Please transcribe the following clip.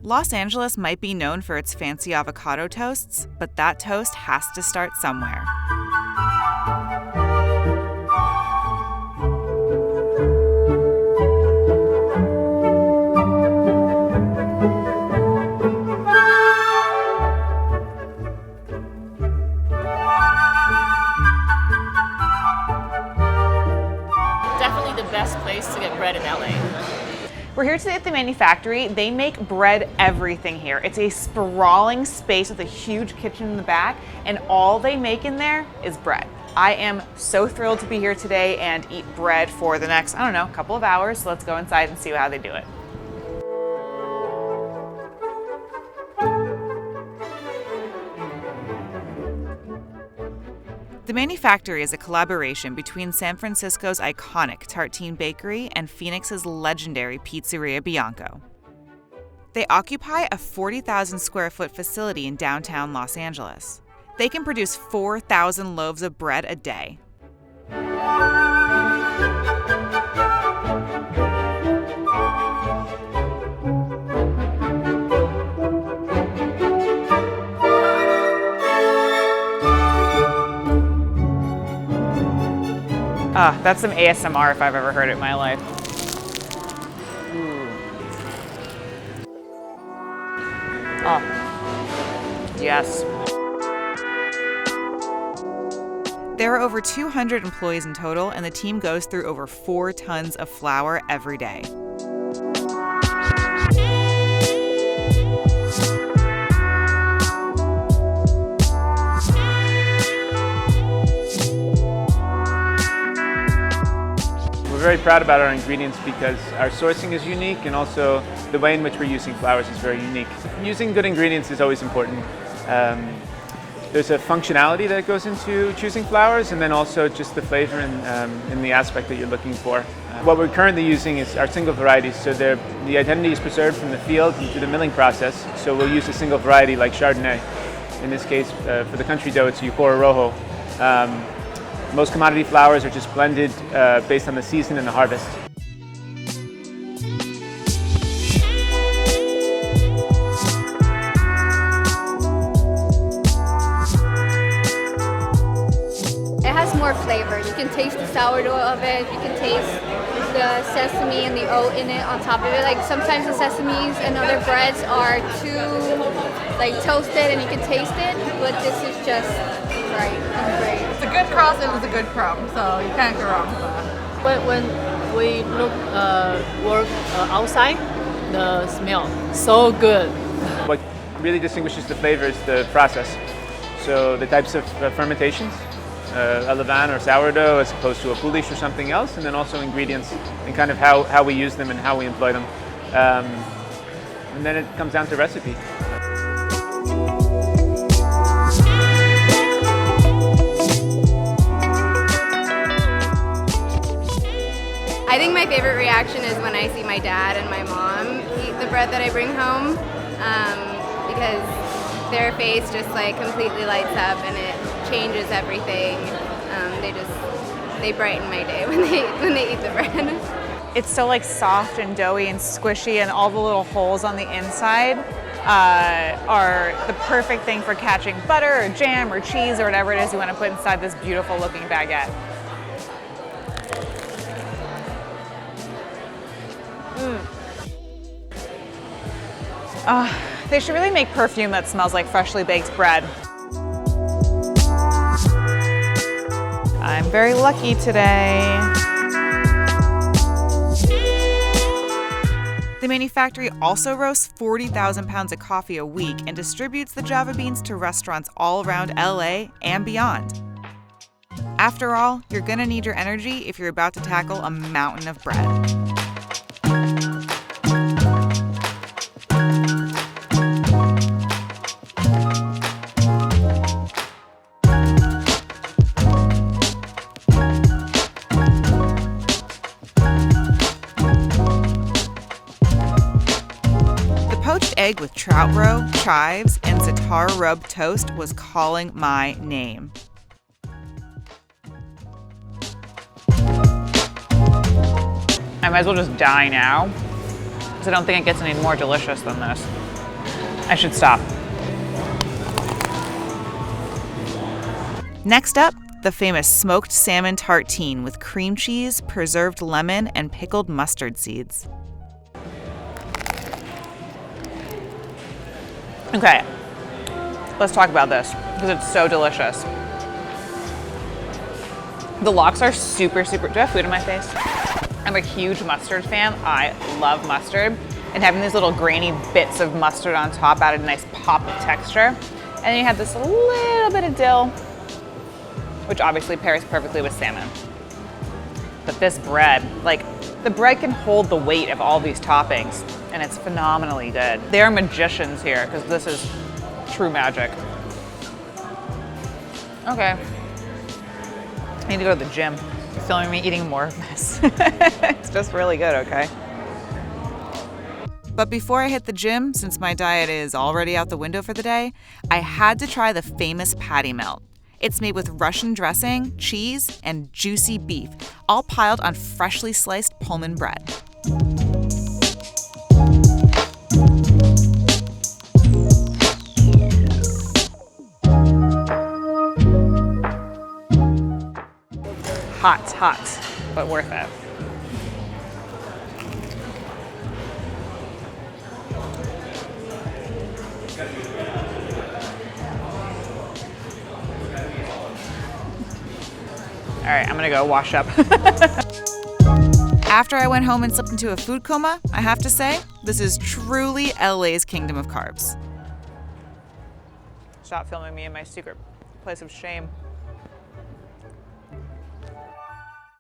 Los Angeles might be known for its fancy avocado toasts, but that toast has to start somewhere. Definitely the best place to get bread in LA. We're here today at the Manufactory. They make bread everything here. It's a sprawling space with a huge kitchen in the back, and all they make in there is bread. I am so thrilled to be here today and eat bread for the next, I don't know, couple of hours. So let's go inside and see how they do it. The Manufactory is a collaboration between San Francisco's iconic Tartine Bakery and Phoenix's legendary Pizzeria Bianco. They occupy a 40,000 square foot facility in downtown Los Angeles. They can produce 4,000 loaves of bread a day. Ah, that's some ASMR if I've ever heard it in my life. Ooh. Oh, yes. There are over 200 employees in total, and the team goes through over 4 tons of flour every day. We're very proud about our ingredients because our sourcing is unique, and also the way in which we're using flours is very unique. Using good ingredients is always important. There's a functionality that goes into choosing flours, and then also just the flavor and the aspect that you're looking for. What we're currently using is our single varieties, so the identity is preserved from the field through the milling process. So we'll use a single variety like Chardonnay. In this case, for the country dough, it's Yucora Rojo. Most commodity flours are just blended based on the season and the harvest. It has more flavor. You can taste the sourdough of it. You can taste the sesame and the oat in it on top of it. Like sometimes the sesames and other breads are too toasted and you can taste it, but this is just right and great. It's a good cross and it's a good crumb, so you can't go wrong with that. But when we work outside, the smell so good. What really distinguishes the flavor is the process. So the types of fermentations, a levain or sourdough as opposed to a pouliche or something else, and then also ingredients and kind of how we use them and how we employ them. And then it comes down to recipe. I think my favorite reaction is when I see my dad and my mom eat the bread that I bring home, because their face just completely lights up and it changes everything. They brighten my day when they eat the bread. It's so soft and doughy and squishy, and all the little holes on the inside are the perfect thing for catching butter or jam or cheese or whatever it is you want to put inside this beautiful looking baguette. They should really make perfume that smells like freshly baked bread. I'm very lucky today. The Manufactory also roasts 40,000 pounds of coffee a week and distributes the Java beans to restaurants all around LA and beyond. After all, you're gonna need your energy if you're about to tackle a mountain of bread. Egg with trout roe, chives, and za'atar rub toast was calling my name. I might as well just die now, because I don't think it gets any more delicious than this. I should stop. Next up, the famous smoked salmon tartine with cream cheese, preserved lemon, and pickled mustard seeds. Okay, let's talk about this because it's so delicious. The lox are super, do I have food in my face? I'm a huge mustard fan. I love mustard. And having these little grainy bits of mustard on top added a nice pop of texture. And then you have this little bit of dill, which obviously pairs perfectly with salmon. But this bread, like, the bread can hold the weight of all these toppings, and it's phenomenally good. They are magicians here, because this is true magic. Okay. I need to go to the gym. You're filming me eating more of this. It's just really good, okay? But before I hit the gym, since my diet is already out the window for the day, I had to try the famous patty melt. It's made with Russian dressing, cheese, and juicy beef, all piled on freshly sliced Pullman bread. Hot, but worth it. All right, I'm gonna go wash up. After I went home and slipped into a food coma, I have to say, this is truly LA's kingdom of carbs. Stop filming me in my secret place of shame.